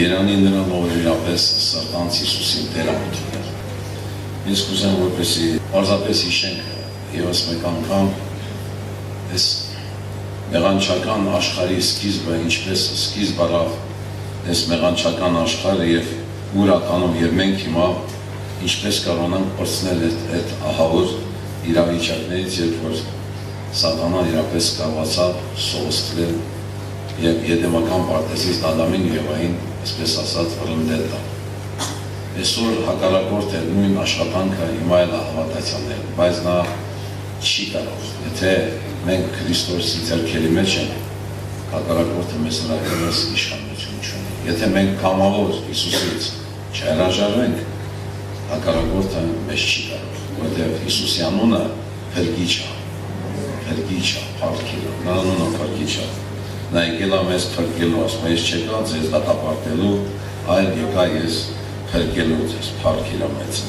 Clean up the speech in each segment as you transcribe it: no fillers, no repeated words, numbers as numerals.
Երանի նրան, ով իրապես սրտանց Հիսուսին դերամիտ։ Ես կուզեմ, որպեսզի պարզապես հիշենք ևս մեկ անգամ այս մեղանչական աշխարհի սկիզբը, ինչպես սկիզբ առավ այս մեղանչական աշխարհը եւ ուր ականում եւ մենք հիմա ինչպես կարողանանք պրծնել այդ ահավոր իրավիճակներից, երբ որ Սատանան իրապես կարողացավ սողոստվել եւ Եդեմական պարտեզից Ադամին ու Եվային, այսպես ասած, վրընդել տալ։ Այսօր հակառակորդ է նույն աշխատանքը հիմա էլ հավատացյալներ, բայց նա չի կարող։ Եթե մենք Քրիստոսի ձեռքերի մեջ ենք, հակառակորդը մեզ վրա ևս իշխանություն չունի։ Եթե մենք կամավոր Հիսուսից չհրաժարվենք, հակառակորդը մեզ չի կարող, որովհետև Հիսուսի անունը փրկիչ է, փրկիչ է, նա անունը փրկիչ է։ Նա եկել է մեզ փրկելու, ասում է, ես չեկա ձեզ դատապարտելու, այլ եկա ես փրկելու ձեզ, փառքիրա մեծ։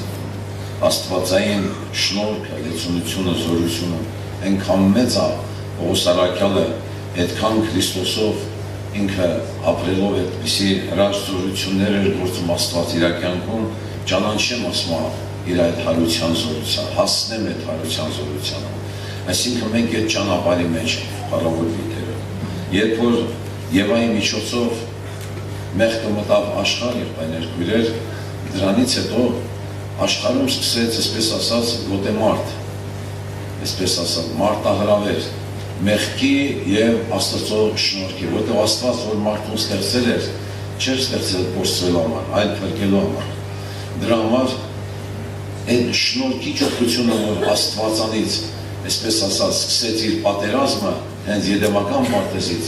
Աստվածային շնորհքը, լեցունությունը, զորությունը այնքան մեծ է, Պողոս առաքյալը այդքան Քրիստոսով ինքը ապրելով այդպիսի հրաշք զորություններ էր գործում Աստված իր կյանքում, ճանաչեմ ասում իր այդ հարության զորության, հասնեմ այդ հարության զորությանը։ Այսինքն մենք այդ ճանապարհի մեջ ենք, փառավոր լինելու։ Երբ որ Եվայի միջոցով մեղքը մտավ աշխարհ եւ բաներկույրեր, դրանից հետո աշխարհում սկսեց, այսպես ասած, գոտեմարտ, այսպես ասած, մարտահրավեր, մեղքի եւ Աստծո շնորհքի, որտեղ Աստված որ մարդուն ստեղծել էր, չէր ստեղծել փորձելու համար, այլ փրկելու համար։ Դրա համար այդ շնորհքի ճոխությունը, որ Աստվածանից, այսպես ասած, սկսեց իր պատերազմը հենց Եդեմական պարտեզից,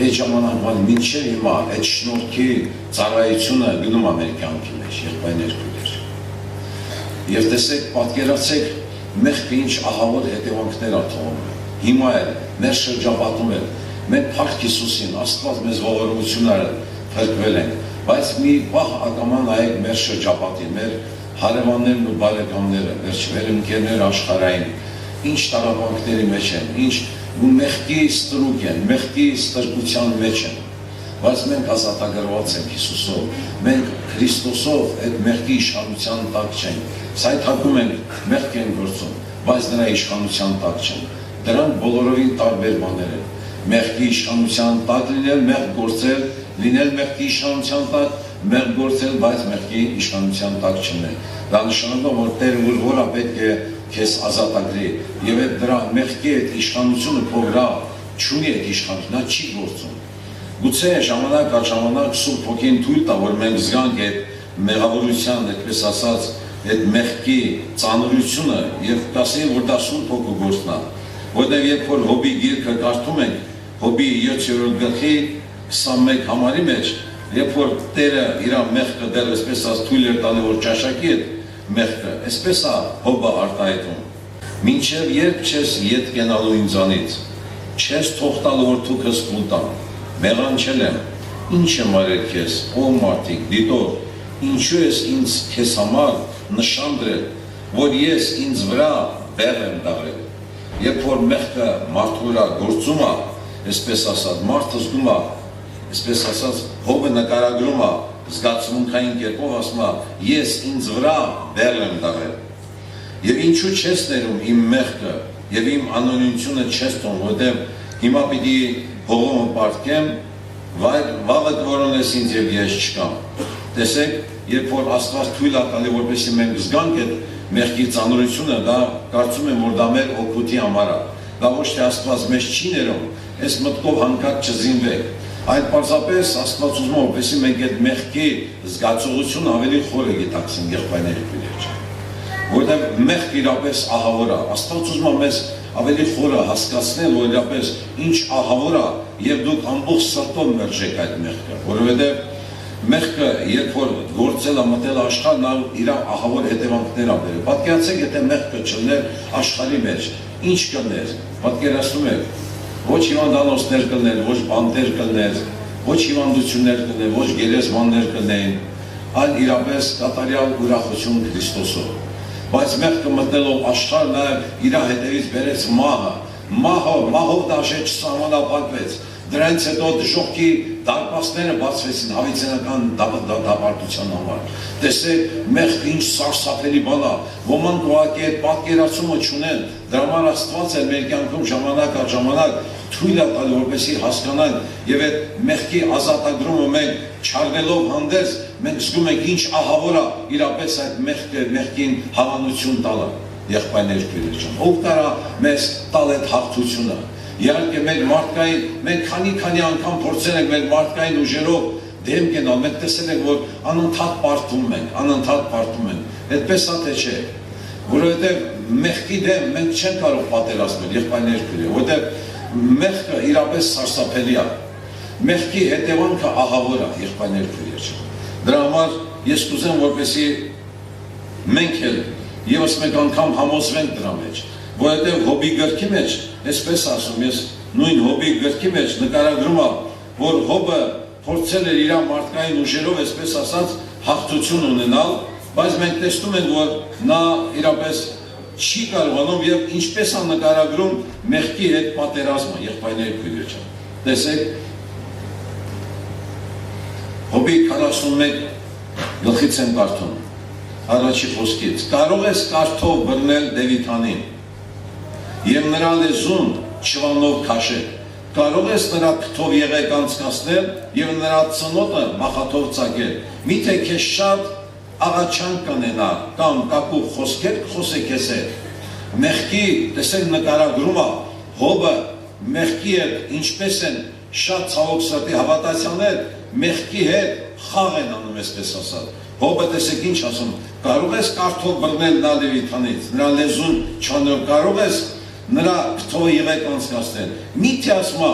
այդ ժամանակվան մինչև հիմա այդ շնորհքի ծառայությունը գնում է մեր կյանքի մեջ, եղբայրներ։ Եվ տեսեք, պատկերացեք, մեղքը ինչ ահավոր հետևանքներ է թողնում։ Հիմա էլ մեր շրջապատում էլ մենք փառք Հիսուսին, Աստված մեզ ողորմությունները փրկվել են, բայց մի պահ ակամա նայեք մեր շրջապատին, մեր հարևաններն ու բարեկամները, մեր ընկերներ աշխարհային, ինչ տառապանքների մեջ են, ինչ մեղքի ստրուկ են, մեղքի ստրկության մեջ են, բայց մենք ազատագրված ենք Հիսուսով, մենք Քրիստոսով այդ մեղքի իշխանության տակ չենք, սայթակում ենք, մեղք են գործում, բայց նրա իշխանության տակ չենք, դրանք բոլորովին տարբեր բաներ են, մեղքի իշխանության տակ լինել, մեղք գործել, լինել մեղքի իշխանության տակ, մեղք գործել, բայց մեղքի իշխանության տակ չլինել, դա նշանակում որ Տերը որը պետք է քեզ ազատագրի եւ այդ դրա մեղքի այդ իշխանությունը քո վրա չունի այդ իշխանությունը, նա չի գործում։ Գուցե ժամանակ առ ժամանակ Սուրբ Հոգին թույլ տա, որ մենք զգանք այդ մեղավորության, այդպես ասած, այդ մեղքի ծանրությունը եւ կասենք, որ դա Սուրբ Հոգու գործն է, որտեղ երբ որ Հոբի գիրքը կարդում ենք, Հոբի 7-րդ գլխի 21 համարի մեջ, երբ որ Տերը իր մեղքը դեռ այսպես ասած թույլ էր տալի, որ ճաշակի այդ մեղքը, այսպես է Հոբը արտահայտում։ Մինչև երբ չես ետ կենալու ինձանից, չես թող տալու, որ թուքս կուտամ, մեղանչել եմ, ինչ եմ արել քեզ, ո մարդիկ, դիտող, ինչու ես ինձ քեզ համար նշան դրել, որ ես ինձ վրա բեռ եմ դաղել։ Երբ որ մեղքը մարդու վրա գործում է, այսպես ասած, մարդը զգում է, այսպես ասած, Հոբը նկարագրում է, զգացմունքային կերպով ասում է, ես ինձ վրա բեռ եմ դաղել։ Եվ ինչու չես ներում իմ մեղքը եւ իմ անօրինությունը չես տոն, որտեղ հիմա պիտի հողումը պարտքեմ, վաղը որոնես ինձ եւ ես չկամ։ Տեսեք, երբ որ Աստված թույլ է տալի, որպեսզի մենք զգանք այդ մեղքի ծանրությունը, դա կարծում եմ, որ դա մեր օգուտի համար է։ Դա ոչ թե Աստված մեզ չի ներում, այս մտքով հանկարծ չզինվեք, այլ պարզապես Աստված ուզում է, որպեսզի մենք այդ մեղքի զգացողությունը ավելի խորը գիտակցենք, եղբայրների մեջ։ Որտեղ մեղք իրապես ահավոր է, Աստված ուզում է մեզ ավելի խորը հասկացնել, որ իրապես ինչ ահավոր է, եւ դուք ամբողջ սրտով մերժեք այդ մեղքը, որովհետեւ մեղքը, երբ որ գործել է մտել աշխարհ, նա իր ահավոր հետևանքներ ա բերել։ Պատկերացեք, եթե մեղքը չլներ աշխարհի մեջ, ինչ կլներ։ Պատկերացնում եք, ոչ հիվանդանոցներ կլներ, ոչ բանտեր կլներ, ոչ հիվանդություններ կլներ, ոչ գերեզմաններ կլնեին, այլ իրապես կատարյալ ուրախություն Քրիստոսով։ Բայց մեղքը մտնելով աշխարհ, նա իր հետևից բերեց մահը, մահով դաշե չսահմանափակվեց, դրանից հետո դժոխքի դարպասները բացվեցին հավիտենական դատապարտության համար։ Տեսեք, մեղքը ինչ սարսափելի բան է, ոմանք ուղղակի այդ պատկերացումը չունեն, դրա համար Աստված է մեր կյանքում ժամանակ առ ժամանակ թույլ է տալի, որպեսզի հասկանանք եւ այդ մեղքի ազատագրումը մենք չարվելով հանդերձ, մենք զգում ենք ինչ ահավոր է իրապես այդ մեղքին հավանություն տալը։ Եղբայրներ քույրեր, ով կարա մեզ տալ այդ հաղթությունը։ Իհարկե մեր մարդկային, մենք քանի անգամ փորձել ենք մեր մարդկային ուժերով դեմ գնալ, մենք տեսել ենք, որ անընդհատ պարտում ենք, այդպես է թե չէ, որովհետև մեղքի դեմ մենք չենք կարող պատերազմել, եղբայրներ քույրեր, որովհետև մեղքը իրապես սարսափելի է, մեղքի հետևանքը ահավոր է, եղբայրներ քույրեր։ Դրա համար ես կուզեմ, որպեսզի մենք էլ ևս մեկ անգամ համոզվենք դրա մեջ, որովհետև Հոբի գրքի մեջ, այսպես ասում, ես նույն Հոբի գրքի մեջ նկարագրում եմ, որ Հոբը փորձել էր իր մարդկային ուժերով, այսպես ասած, հաղթություն ունենալ, բայց մենք տեսնում ենք, որ նա իրապես չի կարողանում եւ ինչպես է նկարագրում մեղքի հետ պատերազմը, եղբայրներ քույրեր ջան։ Տեսեք, Հոբի 41 գլխից եմ կարդում, առաջի խոսքից, կարող ես կարթով բռնել Դևիթանին և նրա լեզուն չվանով քաշել, կարող ես նրա քթով եղեք անցկացնել և նրա ծնոտը մախաթով ծագել, միթե քեզ շատ աղաչանք կանենա կամ կակուղ խոսքեր կխոսե քեզ հետ։ Մեղքի, տեսեք նկարագրումը, Հոբը մեղքի հետ ինչպես են շատ ցավոք սրտի հավատացյալներ մեղքի հետ խաղ են անում, այսպես ասած։ Հոբը տեսեք ինչ ասում, կարող ես կարթով բռնել նա Դևիթանից, նրա լեզուն չանելով, կարող ես նրա քթովը եղեք անցկացնել, միթե ասма,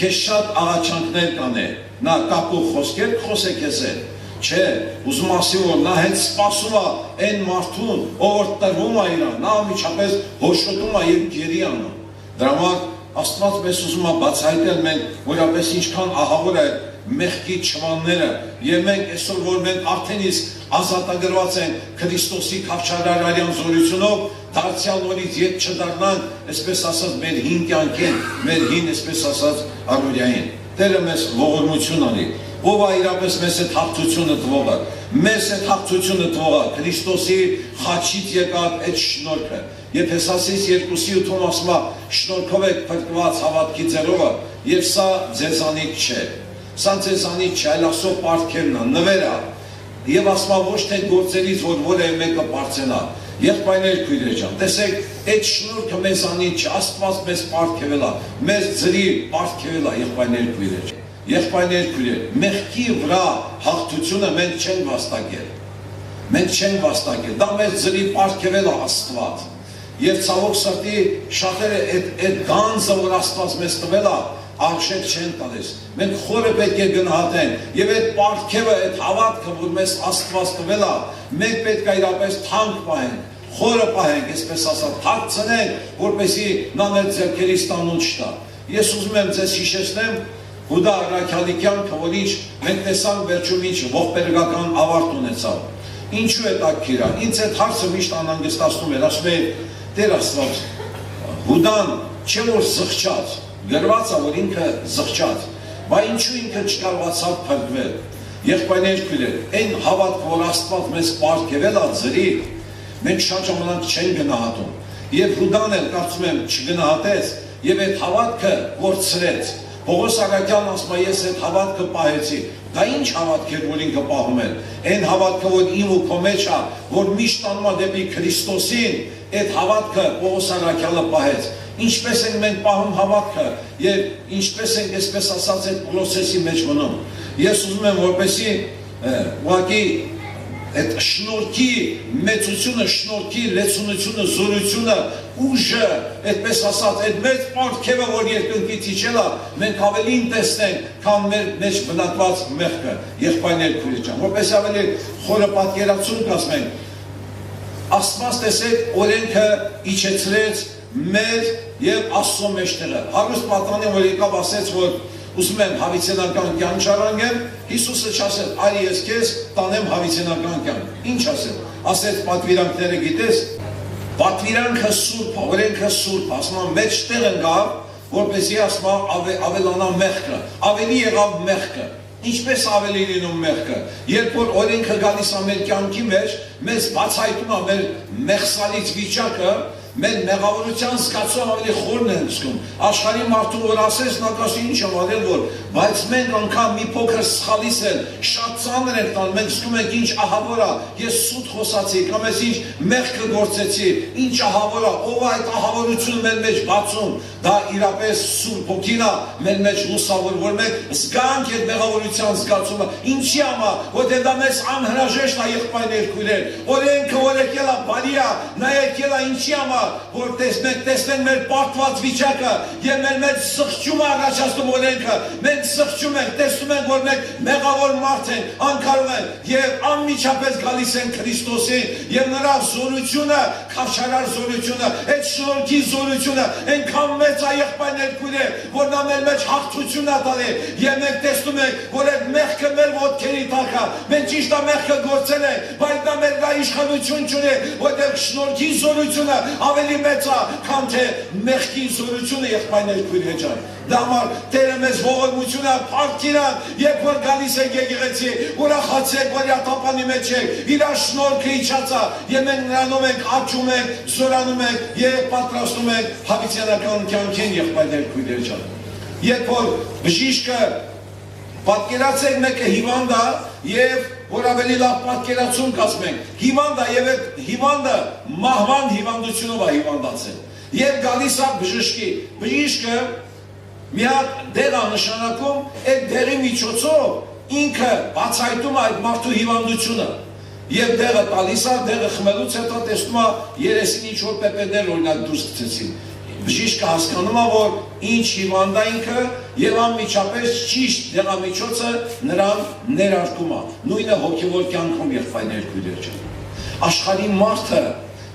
քեզ շատ աղաչանքներ կանե, նա կապող խոսքեր կխոսե քեզ հետ, չէ, ուզում ասի, որ նա հենց սպասում է այն մարդուն, ով տրվում է իրան, նա ամիջապես հոշոտում է և գերի անում։ Դրա համար Աստված մեզ ուզում է բացահայտել մենք, որապես ինչքան ահավոր է մեղքի չվանները, և մենք այսօր, որ մենք արդեն իսկ ազատագրված ենք Քրիստոսի քավչարարարյան զորությունով, դարձյալ նորից ետ չդառնանք, այսպես ասած, մեր հին կյանքին, մեր հին, այսպես ասած, առօրյային։ Տերը մեզ ողորմություն անի, ով է իրապես մեզ այդ հաղթությունը տվողը, մեզ այդ հաղթությունը տվողը, Քրիստոսի խաչից եկած այդ շնորհքը, Եփեսացիս 2:8 ասում է, շնորհքով եք փրկված հավատքի ձեռովը, և սա ձեզանից չէ, սա ձեզանից չէ, այլ Աստծո պարգևն է, նվեր է, և ասում է ոչ թե գործերից, որ որևէ մեկը պարծենա։ Եղբայրներ քույրեր ջան, տեսեք, այդ շնորհքը մեզանից չէ, Աստված մեզ պարգևել է, մեզ ձրի պարգևել է, եղբայրներ քույրեր։ Եղբայրներ քույրեր, մեղքի վրա հաղթությունը մենք չենք վաստակել, դա մեզ ձրի պարգևել է Աստված։ Եվ ցավոք սրտի շատերը այդ գանձը, որ Աստված մեզ տվել է, արժեք չեն տալիս։ Մենք խորը պետք է գնահատենք եւ այդ պարգևը, այդ հավատքը, որ մեզ Աստված տվել է, մենք պետք է իրապես թանկ պահենք, խորը պահենք, այսպես ասած, թաքցնենք, որպեսզի նա մեր ձեռքերից տանուլ չտա։ Ես ուզում եմ ձեզ հիշեցնեմ Հուդա առաքյալի կյանքը, որ ինչ մենք տեսանք վերջում ինչ ողբերգական ավարտ ունեցավ։ Ինչու է տաքիր է։ Ինձ այդ հարցը միշտ անհանգստացնում էր, ասում է Տեր Աստված, Հուդան չէ որ զղջաց, գրված է որ ինքը զղջաց, բայց ինչու ինքը չկարողացավ փրկվել։ Եղբայրներ քույրեր, այն հավատքը, որ Աստված մեզ պարգևել է ձրի, մենք շատ ժամանակ չենք գնահատում։ Եվ Հուդան էլ կարծում եմ չգնահատեց, եւ այդ հավատքը կորցրեց։ Պողոս առաքյալն ասում է, ես այդ հավատքը պահեցի։ Դա ինչ հավատք էր, որ ինքը պահում էր։ Այն հավատքը, որ իմ ու քո մեջ է, որ միշտ անում է դեպի Քրիստոսին, այդ հավատքը Պողոս առաքյալը պահեց։ Ինչպես ենք մենք պահում հավատքը եւ ինչպես ենք, այսպես ասած, այդ process-ի մեջ մնում։ Ես ուզում եմ, որպեսզի ուղղակի այդ շնորհքի մեծությունը, շնորհքի լեցունությունը, զորությունը, ուժը, այդպես ասած, այդ մեծ պարգևը, որ երկնքից իջել է, մենք ավելին տեսնենք, քան մեր մեջ բնակված մեղքը, եղբայրներ քույրեր ջան, որպես ավելի խորը պատկերացում կասենք, Աստված տեսեք օրենքը իջեցրեց մեր եւ Աստծո մեջտեղը։ Հարուստ պատանին, որ եկավ ասեց, որ ուզում եմ հավիտենական կյանք շարունակեմ, Հիսուսը չասել, այ ես քեզ տանեմ հավիտենական կյանք։ Ինչ ասել։ Ասեց պատվիրանքները գիտես, պատվիրանքը սուրբ, օրենքը սուրբ, ասում եմ մեջտեղ ընկավ, որպեսզի ասում ավելանա մեղքը, ավելի եղավ մեղքը։ ինչպես ավելի լինում մեղքը, երբ որ օրենքը գալիս է մեր կյանքի մեջ, մեզ բացահայտում է մեր մեղսալից վիճակը, մեր մեղավորության զգացում ավելի խորն են զգում։ Աշխարհի մարդու որ ասես նա կասի ինչ եմ արել որ, բայց մենք անգամ մի փոքր սխալից են, շատ ծանր ենք տան, մենք զգում ենք ինչ ահավոր է, ես սուտ խոսացի, կամ ես ինչ մեղքը գործեցի, ինչ ահավոր է, ով է այդ ահավորությունը մեր մեջ բացում, դա իրապես Սուրբ Հոգին է մեր մեջ լուսավոր, որ մենք զգանք այդ մեղավորության զգացումը, ինչի համար, որտեղ դա մեզ անհրաժեշտ է եղբայրներ քույրեր, օրենքը որ եկել է բարի է, նա եկել է ինչի համար, որ տեսնենք մեր պարտված վիճակը եւ մեր մեջ սխճում է առաջացնում օրենքը, մենք սխճում ենք, տեսնում ենք, որ մենք մեղավոր մարդ ենք, անկարող ենք եւ անմիջապես գալիս են Քրիստոսին եւ նրա զորությունը, քավշարար զորությունը, այդ շնորհքի զորությունը այնքան մեծ է եղբայրներ քույրեր, որ նա մեր մեջ հաղթություն է տալի եւ մենք տեսնում ենք, որ այդ մեղքը մեր ոտքերի տակ է, մենք ճիշտ է մեղքը գործել ենք, բայց դա մեր վրա իշխանություն չունի, որտեղ շնորհքի զորությունը ավելի մեծ է, քան թե մեղքի զորությունը եղբայրներ քույրեր ջան։ Դա համար Տերը մեզ ողորմություն է, փառքին է, երբ որ գալիս եք եկեղեցի, ուրախացեք, որ յաթափանի մեջ եք, իր շնորհքը իջած է, եւ մենք նրանով ենք աճում ենք, զորանում ենք եւ պատրաստում ենք հավիտյանական կյանքին եղբայրներ քույրեր ջան։ Երբ որ բժիշկը պատկերացեք մեկը հիվանդ է եւ որ ավելի լավ պատկերացում կազմենք, հիվանդ է եւ այդ հիվանդը մահվան հիվանդությունով է հիվանդացել։ Եվ գալիս է բժիշկը մի հատ դեղ է նշանակում, այդ դեղի միջոցով ինքը բացահայտում է այդ մարդու հիվանդությունը։ Եվ դեղը տալիս է, դեղը խմելուց հետո տեսնում է երեսին ինչ որ պեպեներ օրինակ դուրս գցեցին։ Բժիշկը հասկանում է, որ ինչ հիվանդ է ինքը եւ անմիջապես ճիշտ դեղամիջոցը նրան ներարկում է։ Նույնը հոգեվոր կյանքում եղբայրներ քույրեր ջան։ Աշխարհի մարդը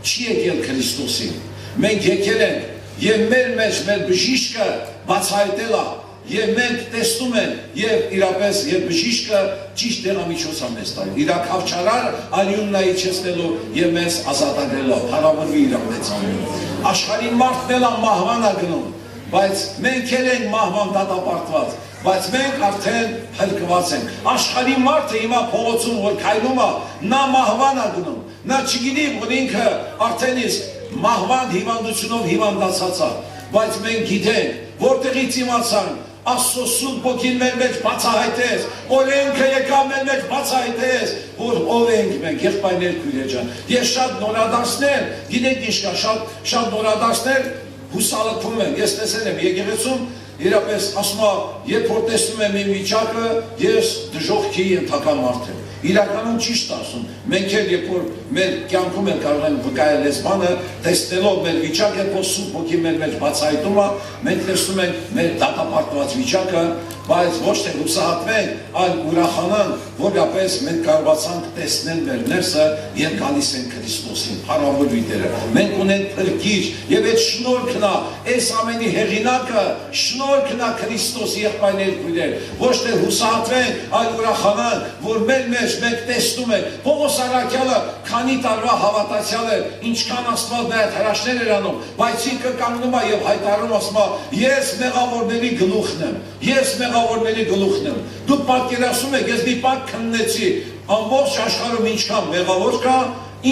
չի եկել Քրիստոսին։ Մենք եկել ենք եւ մեր մեջ մեր բժիշկը բացահայտել է եւ մենք տեսնում ենք եւ իրապես եւ բժիշկը ճիշտ դեղամիջոց է մեզ տալու։ Իր քավչարար արյունն է իջեցնելու եւ մեզ ազատագրելու։ Փառավորվի իր մեծ անունը։ Աշխարհի մարդն էլ մահվան է գնում, բայց մենք էլ ենք մահվան դատապարտված, բայց մենք արդեն հրկված ենք։ Աշխարհի մարդը հիմա փողոցում որ քայլում է, նա մահվան է գնում։ Նա չգիտի, որ ինքը արդեն իսկ մահվան հիվանդությունով հիվանդացած է, բայց մենք գիտենք, որտեղից իմացանք, Աստծո Սուրբ Հոգին մեր մեջ բացահայտեց, օրենքը եկավ մեր մեջ բացահայտեց, որ ով ենք մենք, եղբայրներ քույրեր ջան։ Ես շատ նորադարձներ, գիտեք ինչ կա, շատ նորադարձներ հուսալքվում են։ Ես տեսել եմ եկեղեցում, իրապես ասում է, երբ որ տեսնում եմ իմ վիճակը, ես դժոխքի ենթակա մարդ եմ։ Իրականում ճիշտ ասում, մենք էլ երբ որ մեր կյանքում են կարող են վկայել այս բանը, տեսնելով մեր վիճակը, երբ որ Սուրբ Հոգին մեր մեջ բացահայտում է, մենք տեսնում ենք մեր դատապարտված վիճակը, բայց ոչ թե հուսահատվենք, այլ ուրախանանք, որապես մենք կարողացանք տեսնել մեր ներսը եւ գալիս են Քրիստոսին, փառավորվի Տերը։ Մենք ունենք փրկիչ եւ այդ շնորհքն է, այս ամենի հեղինակը, շնորհքն է Քրիստոս եղբայրներ քույրեր։ Ոչ թե հուսահատվենք, այլ ուրախանանք, որ մեր մեջ մենք տեսնում ենք Պողոս առաքյալը քանի տարվա հավատացյալ է, ինչքան Աստված նա այդ հրաշքներ էր անում, բայց ինքը կանգնում է եւ հայտարարում ասում է, ես մեղավորների գլուխն եմ, ես մեղավորների գլուխն եմ։ Դուք պատկերացնում եք, ես մի բան քննեցի, ամբողջ աշխարհում ինչքան մեղավոր կա,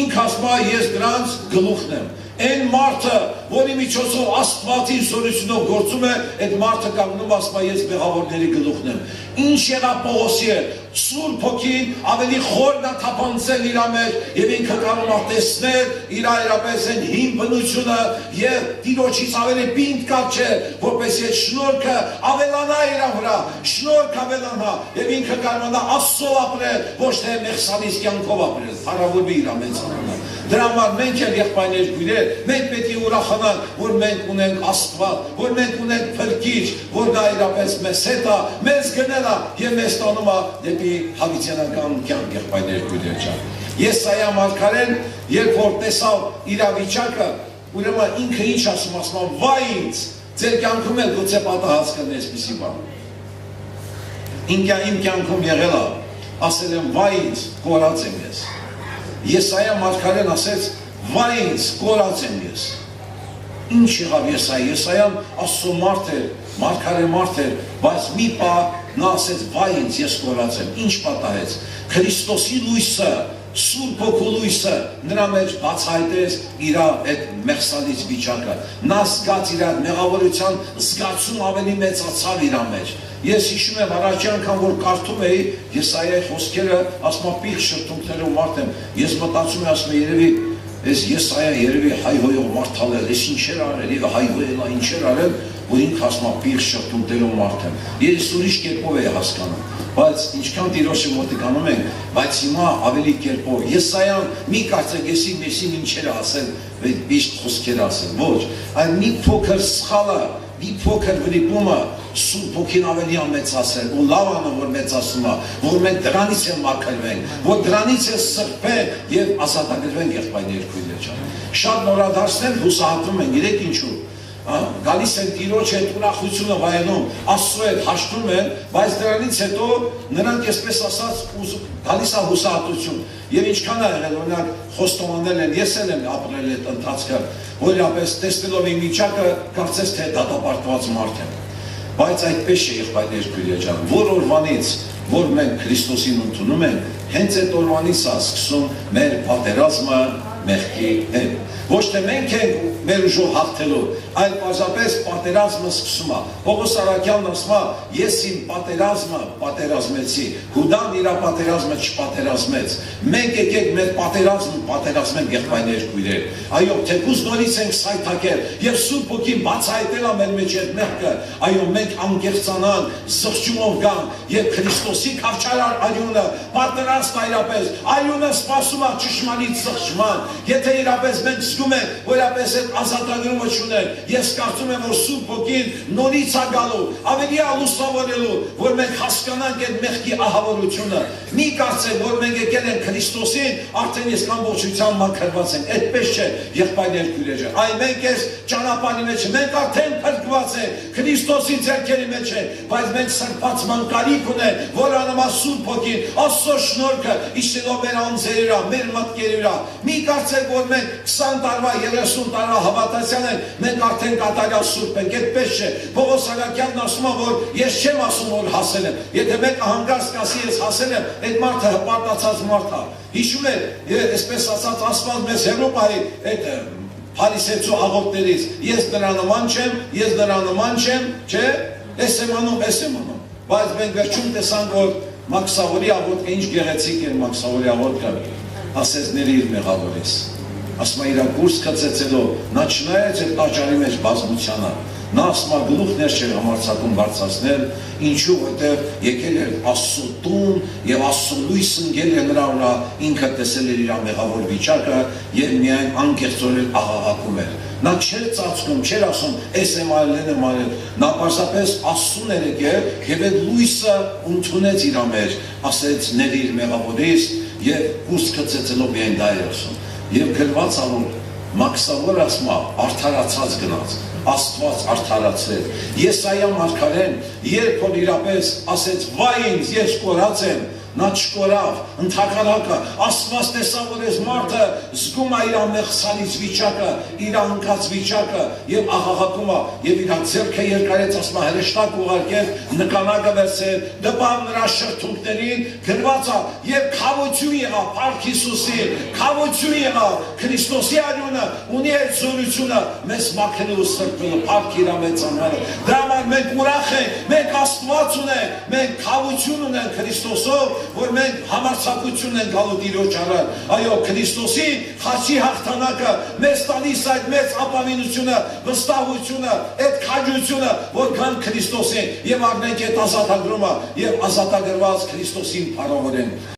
ինքը ասում է, ես դրանց գլուխն եմ։ Այն մարդը, որի միջոցով Աստվածի զորությունով գործում է, այդ մարդը կանգնում ասում է, ես մեղավորների գլուխն եմ։ Ինչ եղավ Պողոսի հետ, Սուրբ Հոգին ավելի խորն է թափանցել իր մեջ եւ ինքը կարող է տեսնել իր այրապես այն հին բնությունը եւ Տիրոջից ավելի պինդ կապչել, որպեսզի այդ շնորհքը ավելանա իր վրա, շնորհք ավելանա եւ ինքը կարողանա Աստծո ապրել, ոչ թե մեղսալից կյանքով ապրել, փառավորվի իր մեծ անունը։ Դրա համար մենք էլ եղբայրներ քույրեր, մենք պետք է ուրախանանք, որ մենք ունենք Աստված, որ մենք ունենք Փրկիչ, որ նա իրապես մեզ հետ է, մեզ գնել է եւ մեզ տանում է դեպի հավիտյանական կյանք եղբայրներ քույրեր ջան։ Եսայա մարգարեն, երբ որ տեսավ իր վիճակը, ուրեմն ինքը ինչ ասում, վայ ինձ, ձեր կյանքում էլ գուցե պատահած կլինի այսպիսի բան։ Իմ կյանքում եղել է, ասել եմ վայ ինձ, կորած եմ ես։ Եսայա մարգարեն ասեց, վայ ինձ, կորած եմ ես։ Ինչ եղավ Եսայա, Եսայան Աստծո մարդ է, մարգարե մարդ էր, բայց մի պահ նա ասեց, վայ ինձ, ես կորած եմ, ինչ պատահեց, Քրիստոսի լույսը, Սուրբ Հոգու լույսը նրա մեջ բացահայտեց իր այդ մեղսալից վիճակը, նա զգաց իր մեղավորության զգացում ավելի մեծացավ իր մեջ։ Ես հիշում եմ առաջի անգամ որ կարդում էի Եսայիայի խոսքերը, ասում եմ պիղծ շրթունքներով մարդ եմ, ես մտածում եմ, ասում եմ երևի ես Եսայիա երևի հայհոյող մարդ ալ, ես ինչեր արել, եւ հայհոյելա ինչեր արել, որ ինքը ասում եմ պիղծ շրթունքներով մարդ եմ։ Ես ուրիշ կերպով էի հասկանում, բայց ինչքան Տիրոջը մոտիկանում ենք, բայց հիմա ավելի կերպով։ Եսայիան մի կարծեք եսի մեսին ինչեր ասել, միշտ խոսքեր ասել, ոչ, այլ մի փոքր սխալը, մի փոքր վրիպումը Սուրբ Հոգին ավելի ամեցացել, ու լավ անը որ մեծացնում է, որ մենք դրանից են մաքրվենք, որ դրանից է սրբենք եւ ազատագրվենք եղբայրներ քույրեր ջան։ Շատ նորադարձներ հուսահատվում են, գիտեք ինչու։ Գալիս են Տիրոջ հետ ուրախությունը վայելում, Աստծո հետ հաշտում են, բայց դրանից հետո նրանք այսպես ասած գալիս է հուսահատություն։ Եվ ինչքան է եղել, օրինակ խոստովանել են, ես էլ եմ ապրել այդ ընթացքը, որապես տեսնելով իմ վիճակը, կարծես թե դատապարտված մարդ եմ։ Բայց այդպես չէ եղբայրներ քույրեր ջան, որ օրվանից, որ մենք Քրիստոսին ընդունում ենք, հենց այդ օրվանից է սկսում մեր պատերազմը մեղքի հետ։ Ոչ թե մենք ենք մեր ուժով հաղթելու, այլ պարզապես պատերազմը սկսում է։ Պողոս Արաքյանն ասում է, ես իմ պատերազմը պատերազմեցի, Հուդան իր պատերազմը չպատերազմեց։ Մենք եկեք մեր պատերազմը պատերազմենք եղբայրներ քույրեր։ Այո, թեկուզ նորից ենք սայթակել, եւ Սուրբ Հոգին բացահայտել է մեր մեջ այդ մեղքը։ Այո, մենք անկեղծանան, զղջումով գան եւ Քրիստոսի քավչարար արյունը պատրաստ այրապես, արյունը սպասում է ճշմարիտ զղջման։ Եթե իրապես մենք զգում ենք, որ իրապես այդ ազատագրումը չունենք, ես կարծում եմ, որ Սուրբ Հոգին նորից է գալու, ավելի է լուսավորելու, որ մենք հասկանանք այդ մեղքի ահավորությունը։ Մի կարծեք, որ մենք եկել ենք Քրիստոսին, արդեն ես ամբողջությամբ մաքրված ենք։ Այդպես չէ, եղբայրներ քույրեր։ Այ մենք այս ճանապարհի մեջ մենք արդեն փրկված ենք, Քրիստոսի ձեռքերի մեջ ենք, բայց մենք սրբացման կարիք ունենք, որ անմա Սուրբ Հոգին, Աստծո շնորհքը իջնելով մեր անձերի վրա, մեր մտքերի վրա։ Մի կարծեք, որ մենք 20 տարվա, 30 տարվա հավատացյալ ենք, մենք արդեն կատարյալ սուրբ ենք, այդպես չէ։ Պողոս Արաքյանն ասում է, որ ես չեմ ասում, որ հասել եմ։ Եթե մեկը հանկարծ կասի ես հասել եմ, այդ մարդը հպարտացած մարդ է։ Հիշում եք, այսպես ասած, Աստված մեզ Եվրոպայի այդ փարիսեցու աղոթներից, ես նրա նման չեմ, ես նրա նման չեմ, չէ՞, ես եմ անում։ Բայց մենք վերջում տեսանք, որ Մաքսավորի աղոթքը ինչ գեղեցիկ էր Մաքսավորի աղոթքը, ասեց ների իր մեղավորից։ Ասում է իր կուրսքը ծեծելով, նա չնայեց այդ տաճարի մեջ բազմությանը, նա ասում է գլուխներ չէր համարձակում բարձրացնել, ինչու որտեղ եկել էր Աստծո տուն եւ Աստծո լույս ընկել էր նրա վրա, ինքը տեսել էր իր մեղավոր վիճակը եւ միայն անկեղծորեն աղաղակում էր։ Նա չէր ծածկում, չէր ասում, «Էս եմ արել, նա պարզապես Աստծուն էր եկել եւ այդ լույսը ընդունեց իր մեջ, ասեց ների իր մեղավորից եւ կուրսքը ծեծելով միայն դա էր ասում։ Եվ գրված անում Մաքսավոր ասում է, արդարացած գնաց, Աստված արդարացրեց։ Եսայիա մարգարեն, երբ որ իրապես ասեց, վայ ինձ, ես կորած եմ, նա չկորավ, ընդհակառակը, Աստված տեսավ, որ այս մարդը զգում է իր մեղսալից վիճակը, իր անկած վիճակը եւ աղաղակում է եւ իր ձեռքը երկարեց, ասում է հրեշտակ ուղարկել, նկանակը վերցրել, դպավ նրա շրթունքներին, գրված է եւ քավություն եղավ Փառք Հիսուսի, քավություն եղավ Քրիստոսի արյունը, ունի այդ զորությունը մեզ մաքրելու սրբելու Փառք իր մեծ անունը։ Դրա համար մենք ուրախ ենք, մենք Աստված ունենք, մենք քավություն ունենք Քրիստոսով, որ մենք համարձակություն ենք գալու Տիրոջ առաջ։ Այո, Քրիստոսի խաչի հաղթանակը մեզ տալիս այդ մեծ ապավինությունը, վստահությունը, այդ քաջությունը, որ գան Քրիստոսին եւ առնենք այդ ազատագրումը եւ ազատագրված Քրիստոսին փառավորենք։